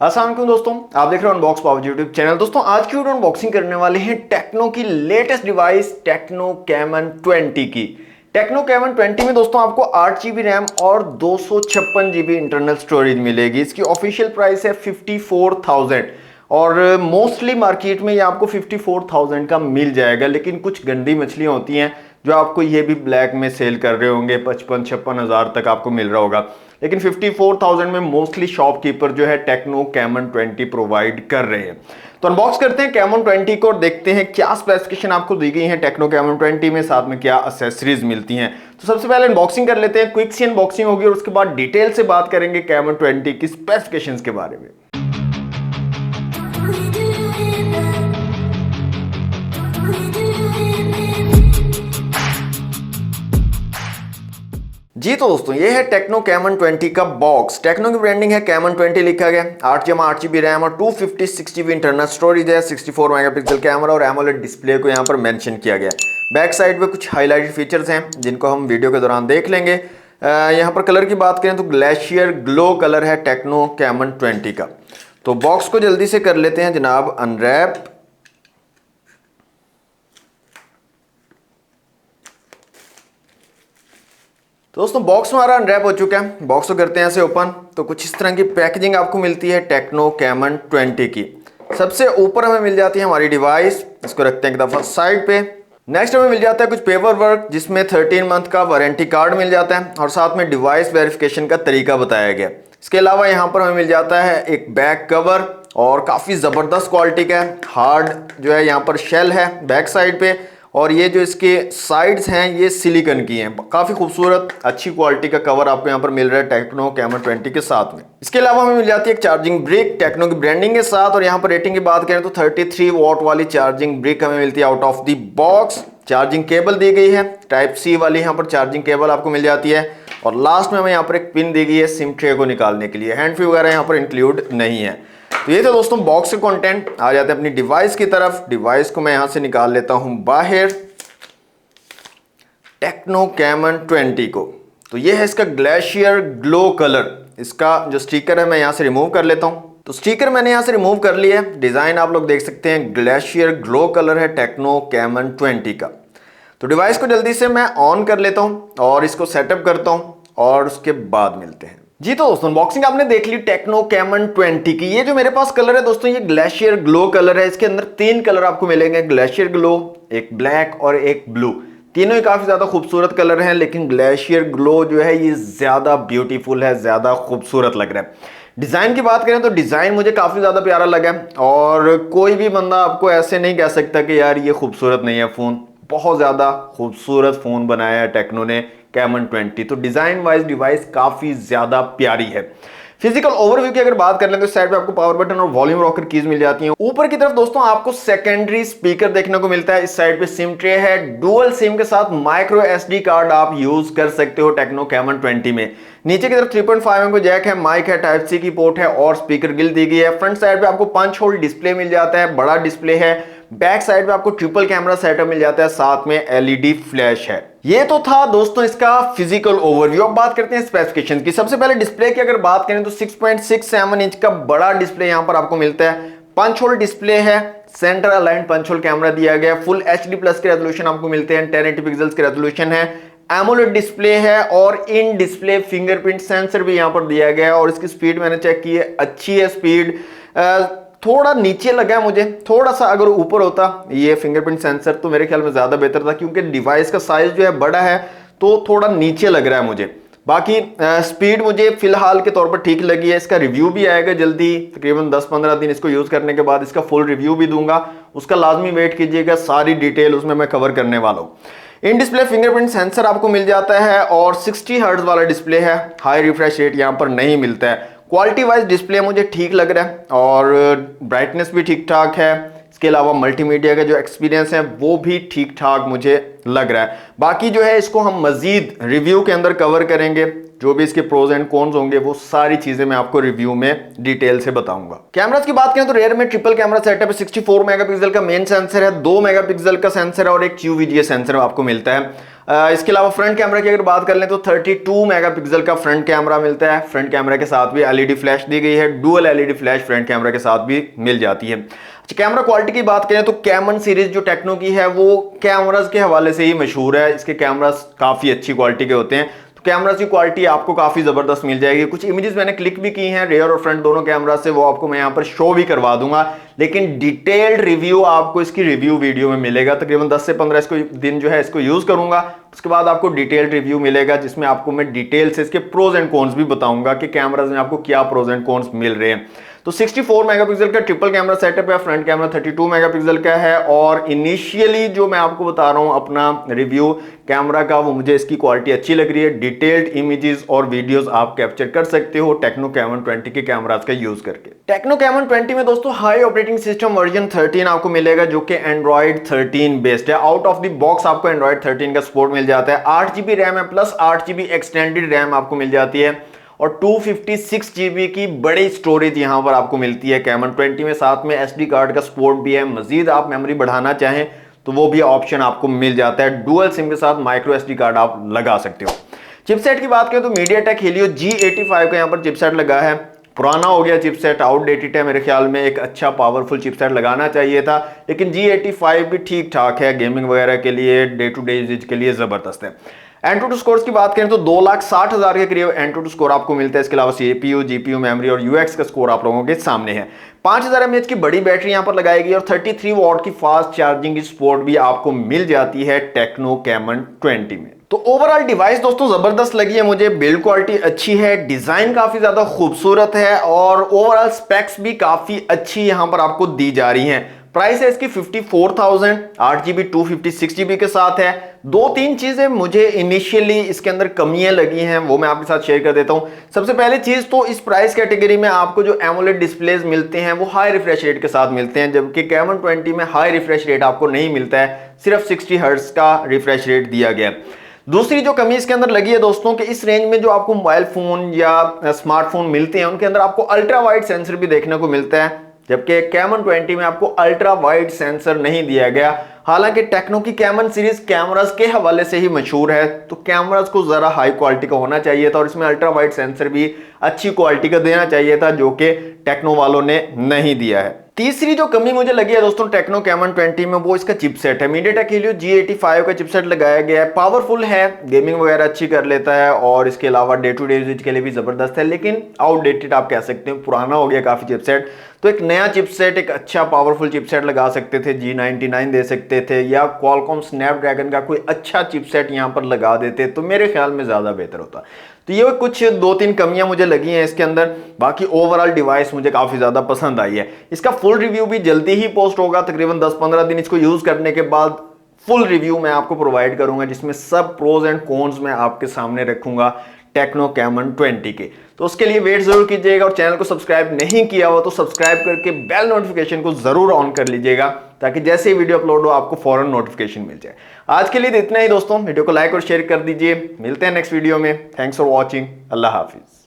अस्सलाम वालेकुम दोस्तों, आप देख रहे हो अनबॉक्स पावर यूट्यूब चैनल। दोस्तों आज की वीडियो अनबॉक्सिंग करने वाले हैं टेक्नो की लेटेस्ट डिवाइस टेक्नो कैमन 20 की। टेक्नो कैमन 20 में दोस्तों आपको 8 GB रैम और 256 GB इंटरनल स्टोरेज मिलेगी। इसकी ऑफिशियल प्राइस है 54,000 और मोस्टली मार्केट में ये आपको 54,000 का मिल जाएगा, लेकिन कुछ गंदी मछलियां होती हैं जो आपको ये भी ब्लैक में सेल कर रहे होंगे, 55-56 हज़ार तक आपको मिल रहा होगा। लेकिन 54,000 में मोस्टली शॉपकीपर जो है टेक्नो कैमन 20 प्रोवाइड कर रहे हैं। तो अनबॉक्स करते हैं कैमन 20 को और देखते हैं क्या स्पेसिफिकेशन आपको दी गई है टेक्नो कैमन 20 में, साथ में क्या एक्सेसरीज मिलती हैं। तो सबसे पहले अनबॉक्सिंग कर लेते हैं, क्विक सी अनबॉक्सिंग होगी और उसके बाद डिटेल से बात करेंगे कैमन 20 की स्पेसिफिकेशंस के बारे में। जी तो दोस्तों ये है टेक्नो कैमन 20 का बॉक्स। टेक्नो की ब्रांडिंग है, कैमन 20 लिखा गया। 8 GB रैम और 256 GB इंटरनल स्टोरेज है, 64 मेगापिक्सल कैमरा और एमोलेड डिस्प्ले को यहाँ पर मेंशन किया गया। बैक साइड पे कुछ हाईलाइटेड फीचर्स हैं जिनको हम वीडियो के दौरान देख लेंगे। यहाँ पर कलर की बात करें तो ग्लेशियर ग्लो कलर है टेक्नो कैमन 20 का। तो बॉक्स को जल्दी से कर लेते हैं जनाब अनरैप। तो दोस्तों बॉक्स हमारा अनरैप हो चुका है। बॉक्स को करते हैं ऐसे ओपन, तो कुछ इस तरह की पैकेजिंग आपको मिलती है टेक्नो कैमन 20 की। सबसे ऊपर हमें मिल जाती है हमारी डिवाइस, इसको रखते हैं एक दफा साइड पे। नेक्स्ट हमें मिल जाता है कुछ पेपर वर्क जिसमें 13 मंथ का वारंटी कार्ड मिल जाता है और साथ में डिवाइस वेरिफिकेशन का तरीका बताया गया। इसके अलावा यहाँ पर हमें मिल जाता है एक बैक कवर और काफ़ी ज़बरदस्त क्वालिटी का है। हार्ड जो है यहाँ पर शेल है बैक साइड पे और ये जो इसके साइड्स हैं ये सिलिकॉन की हैं। काफ़ी खूबसूरत अच्छी क्वालिटी का कवर आपको यहाँ पर मिल रहा है टेक्नो कैमन 20 के साथ में। इसके अलावा हमें मिल जाती है एक चार्जिंग ब्रिक टेक्नो की ब्रांडिंग के साथ और यहाँ पर रेटिंग की बात करें तो 33 वॉट वाली चार्जिंग ब्रिक हमें मिलती है out of the box. Charging cable दी गई है टाइप सी वाली, यहाँ पर चार्जिंग केबल आपको मिल जाती है और लास्ट में हमें यहाँ पर एक पिन दी गई है सिम ट्रे को निकालने के लिए। हैंड फ्री वगैरह यहाँ पर इंक्लूड नहीं है। तो ये तो दोस्तों बॉक्स के कंटेंट। आ जाते हैं अपनी डिवाइस की तरफ। डिवाइस को मैं यहाँ से निकाल लेता हूँ बाहर, टेक्नो कैमन 20 को। तो ये है इसका ग्लेशियर ग्लो कलर। इसका जो स्टिकर है मैं यहाँ से रिमूव कर लेता हूँ। तो स्टिकर मैंने यहाँ से रिमूव कर लिया है। डिजाइन आप लोग देख सकते हैं, ग्लेशियर ग्लो कलर है टेक्नो कैमन 20 का। तो डिवाइस को जल्दी से मैं ऑन कर लेता हूँ और इसको सेटअप करता हूँ और उसके बाद मिलते हैं। जी तो दोस्तों अनबॉक्सिंग आपने देख ली टेक्नो कैमन 20 की। ये जो मेरे पास कलर है दोस्तों ये ग्लेशियर ग्लो कलर है। इसके अंदर 3 कलर आपको मिलेंगे, ग्लेशियर ग्लो, एक ब्लैक और एक ब्लू। तीनों ही काफी ज्यादा खूबसूरत कलर हैं, लेकिन ग्लेशियर ग्लो जो है ये ज्यादा ब्यूटीफुल है, ज्यादा खूबसूरत लग रहा है। डिजाइन की बात करें तो डिजाइन मुझे काफी ज्यादा प्यारा लगा और कोई भी बंदा आपको ऐसे नहीं कह सकता कि यार ये खूबसूरत नहीं है फोन। बहुत ज्यादा खूबसूरत फोन बनाया है टेक्नो ने कैमन 20। तो डिजाइन वाइज डिवाइस काफी ज्यादा प्यारी है। फिजिकल ओवरव्यू की अगर बात कर लें तो साइड पे आपको पावर बटन और वॉल्यूम रॉकर कीज मिल जाती हैं। ऊपर की तरफ दोस्तों आपको सेकेंडरी स्पीकर देखने को मिलता है। इस साइड पे सिम ट्रे है, डुअल सिम के साथ माइक्रो SD कार्ड आप यूज कर सकते हो टेक्नो कैमन 20 में। नीचे की तरफ 3.5mm का जैक है, माइक है, टाइप सी की पोर्ट है और स्पीकर गिल दी गई है। फ्रंट साइड पे आपको 5 होल डिस्प्ले मिल जाता है, बड़ा डिस्प्ले है। बैक साइड पे आपको ट्रिपल कैमरा सेटअप मिल जाता है, साथ में LED फ्लैश है। ये तो था दोस्तों इसका फिजिकल ओवरव्यू। अब बात करते हैं स्पेसिफिकेशन की। सबसे पहले डिस्प्ले की अगर बात करें तो 6.67 इंच का बड़ा डिस्प्ले यहां पर आपको मिलता है। 5 होल डिस्प्ले है, सेंटर अलाइन 5 होल कैमरा दिया गया, फुल HD प्लस के रेजोल्यूशन आपको मिलते हैं, 1080 पिक्सल्स के रेजोल्यूशन है, एमोलेड डिस्प्ले है और इन डिस्प्ले फिंगरप्रिंट सेंसर भी यहां पर दिया गया है और इसकी स्पीड मैंने चेक की है, अच्छी है स्पीड। थोड़ा नीचे लगा मुझे, थोड़ा सा अगर ऊपर होता ये फिंगरप्रिंट सेंसर तो मेरे ख्याल में ज्यादा बेहतर था, क्योंकि डिवाइस का साइज जो है बड़ा है तो थोड़ा नीचे लग रहा है मुझे। बाकी स्पीड मुझे फिलहाल के तौर पर ठीक लगी है। इसका रिव्यू भी आएगा जल्दी, तकरीबन 10-15 दिन इसको यूज करने के बाद इसका फुल रिव्यू भी दूंगा, उसका लाजमी वेट कीजिएगा, सारी डिटेल उसमें मैं कवर करने वाला हूँ। इन डिस्प्ले फिंगरप्रिंट सेंसर आपको मिल जाता है और 60 हर्ट्ज वाला डिस्प्ले है, हाई रिफ्रेश रेट यहाँ पर नहीं मिलता है। क्वालिटी वाइज डिस्प्ले मुझे ठीक लग रहा है और ब्राइटनेस भी ठीक ठाक है। इसके अलावा मल्टीमीडिया का जो एक्सपीरियंस है वो भी ठीक ठाक मुझे लग रहा है। बाकी जो है इसको हम मजीद रिव्यू के अंदर कवर करेंगे, जो भी इसके प्रोज एंड कॉन्स होंगे वो सारी चीजें मैं आपको रिव्यू में डिटेल से बताऊंगा। कैमरास की बात करें तो रेयर में ट्रिपल कैमरा सेटअप है। 64 मेगापिक्सल का मेन सेंसर है, 2 मेगापिक्सल का सेंसर है और एक QVGA सेंसर आपको मिलता है। इसके अलावा फ्रंट कैमरा की अगर बात कर लें तो 32 मेगापिक्सल का फ्रंट कैमरा मिलता है। फ्रंट कैमरा के साथ भी LED फ्लैश दी गई है, dual LED flash front camera के साथ भी मिल जाती है। अच्छा, कैमरा क्वालिटी की बात करें तो कैमन सीरीज जो टेक्नो की है वो कैमरास के हवाले से ही मशहूर है। इसके कैमरास काफी अच्छी क्वालिटी के होते हैं, तो कैमरास की क्वालिटी आपको काफी जबरदस्त मिल जाएगी। कुछ इमेजेस मैंने क्लिक भी की हैं रेयर और फ्रंट दोनों कैमरा से, वो आपको मैं यहाँ पर शो भी करवा दूंगा, लेकिन डिटेल्ड रिव्यू आपको इसकी रिव्यू वीडियो में मिलेगा। तकरीबन 10 से 15 दिन जो है इसको यूज करूंगा, उसके बाद आपको डिटेल्ड रिव्यू मिलेगा जिसमें आपको मैं डिटेल से इसके प्रोज एंड कॉन्स भी बताऊंगा कि कैमरास में आपको क्या प्रोज एंड कॉन्स मिल रहे हैं। तो 64 मेगापिक्सल का ट्रिपल कैमरा सेटअप है, फ्रंट कैमरा 32 मेगापिक्सल का है और इनिशियली जो मैं आपको बता रहा हूं अपना रिव्यू कैमरा का, वो मुझे इसकी क्वालिटी अच्छी लग रही है। डिटेल्ड इमेजेस और वीडियोस आप कैप्चर कर सकते हो टेक्नो कैमन 20 के कैमरास का यूज करके। टेक्नो कैमन 20 में दोस्तों हाई ऑपरेटिंग सिस्टम वर्जन 13 आपको मिलेगा जो कि एंड्रॉइड 13 बेस्ड है। आउट ऑफ द बॉक्स आपको एंड्रॉइड 13 का सपोर्ट मिल जाता है। 8GB रैम है प्लस 8GB एक्सटेंडेड रैम आपको मिल जाती है और 256GB की बड़ी स्टोरेज यहां पर आपको मिलती है कैमन 20 में। साथ में SD कार्ड का सपोर्ट भी है। मजीद आप मेमोरी बढ़ाना चाहें तो वो भी ऑप्शन आपको मिल जाता है। डुअल सिम के साथ माइक्रो SD कार्ड आप लगा सकते हो। चिपसेट की बात करें तो MediaTek Helio G85 का यहां पर चिपसेट लगा है। पुराना हो गया चिपसेट, आउटडेटेड है मेरे ख्याल में, एक अच्छा पावरफुल चिपसेट लगाना चाहिए था, लेकिन G85 भी ठीक ठाक है गेमिंग वगैरह के लिए, डे टू डे यूजेज के लिए जबरदस्त है। एंटूटू स्कोर्स की बात करें तो 2,60,000 के करीब एंटूटू स्कोर आपको मिलता है। इसके अलावा CPU, GPU, मेमोरी और UX का स्कोर आप लोगों के सामने है। 5000 mAh की बड़ी बैटरी यहां पर लगाई गई और 33 वॉट की फास्ट चार्जिंग की सपोर्ट भी आपको मिल जाती है टेक्नो कैमन 20 में। तो ओवरऑल डिवाइस दोस्तों जबरदस्त लगी है मुझे। बिल्ड क्वालिटी अच्छी है, डिजाइन काफी ज्यादा खूबसूरत है और ओवरऑल स्पेक्स भी काफी अच्छी यहां पर आपको दी जा रही हैं। प्राइस है इसकी 54,000, 8GB 256GB के साथ है। 2-3 चीजें मुझे इनिशियली इसके अंदर कमियां लगी हैं वो मैं आपके साथ शेयर कर देता हूं। सबसे पहले चीज तो इस प्राइस कैटेगरी में आपको जो एमोलेड डिस्प्लेज मिलते हैं वो हाई रिफ्रेश रेट के साथ मिलते हैं, जबकि कैमन 20 में हाई रिफ्रेश रेट आपको नहीं मिलता है, सिर्फ 60 हर्ट्ज का रिफ्रेश रेट दिया गया है। दूसरी जो कमी इसके अंदर लगी है दोस्तों कि इस रेंज में जो आपको मोबाइल फोन या स्मार्टफोन मिलते हैं उनके अंदर आपको अल्ट्रा वाइड सेंसर भी देखने को मिलता है, जबकि कैमन 20 में आपको अल्ट्रा वाइड सेंसर नहीं दिया गया। हालांकि टेक्नो की कैमन सीरीज कैमरास के हवाले से ही मशहूर है, तो कैमरास को जरा हाई क्वालिटी का होना चाहिए था और इसमें अल्ट्रा वाइड सेंसर भी अच्छी क्वालिटी का देना चाहिए था, जो कि टेक्नो वालों ने नहीं दिया है। तीसरी जो कमी मुझे लगी है दोस्तों टेक्नो कैमन 20 में वो इसका चिपसेट है। MediaTek Helio G85 का चिपसेट लगाया गया है, पावरफुल है, गेमिंग वगैरह अच्छी कर लेता है और इसके अलावा डे टू डे यूजेज के लिए भी जबरदस्त है, लेकिन आउटडेटेड आप कह सकते हैं, पुराना हो गया काफी चिपसेट। तो एक नया चिपसेट, एक अच्छा पावरफुल चिपसेट लगा सकते थे, G99 दे सकते थे या Qualcomm Snapdragon का कोई अच्छा चिपसेट यहां पर लगा देते तो मेरे ख्याल में ज्यादा बेहतर होता। तो ये कुछ 2-3 कमियां मुझे लगी हैं इसके अंदर। बाकी ओवरऑल डिवाइस मुझे काफी ज्यादा पसंद आई है। इसका फुल रिव्यू भी जल्दी ही पोस्ट होगा, तकरीबन 10-15 दिन इसको यूज करने के बाद फुल रिव्यू मैं आपको प्रोवाइड करूंगा, जिसमें सब प्रोज एंड कॉन्स मैं आपके सामने रखूंगा टेक्नो कैमन 20 के। तो उसके लिए वेट जरूर कीजिएगा और चैनल को सब्सक्राइब नहीं किया हो तो सब्सक्राइब करके बेल नोटिफिकेशन को जरूर ऑन कर लीजिएगा, ताकि जैसे ही वीडियो अपलोड हो आपको फौरन नोटिफिकेशन मिल जाए। आज के लिए इतना ही दोस्तों, वीडियो को लाइक और शेयर कर दीजिए। मिलते हैं नेक्स्ट वीडियो में। Thanks for watching. Allah Hafiz.